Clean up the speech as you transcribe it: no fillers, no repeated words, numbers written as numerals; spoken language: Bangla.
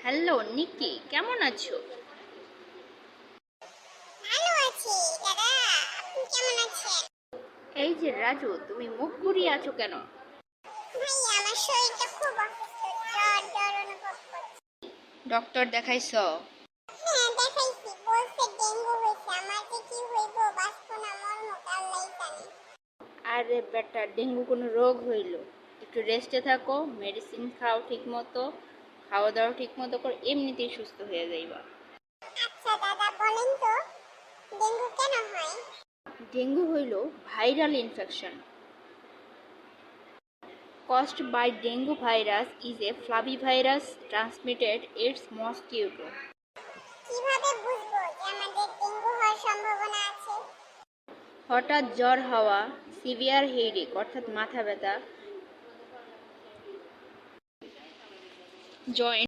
হ্যালো নিকি, কেমন আছো? ভালো আছি দাদা। আপনি কেমন আছেন? এই যে রাজু, তুমি মুখ ঘুরিয়ে আছো কেন? ভাই, আমার শরীরটা খুব অসুস্থ, জ্বর জ্বর অনুভব করছি। ডক্টর দেখাইছো? হ্যাঁ, দেখাইছি, বলছে ডেঙ্গু হয়েছে। আমার যে কি হইব বাঁচবো না মরমো আল্লাহ জানে। আরে বেটা, ডেঙ্গু কোনো রোগ হইল? একটু রেস্টে থাকো, মেডিসিন খাও ঠিক মতো, খাওয়া দাওয়া ঠিক মতো করো, এমনিতেই সুস্থ হয়ে যাইবা। আচ্ছা দাদা, বলেন তো ডেঙ্গু কেন হয়? ডেঙ্গু হইল viral infection caused by dengue virus is a flavivirus transmitted its mosquito. কিভাবে বুঝবো যে আমাদের ডেঙ্গু হওয়ার সম্ভাবনা আছে? হঠাৎ জ্বর হওয়া, সিভিয়ার হেডেক অর্থাৎ মাথা ব্যথা, জয়েন্ট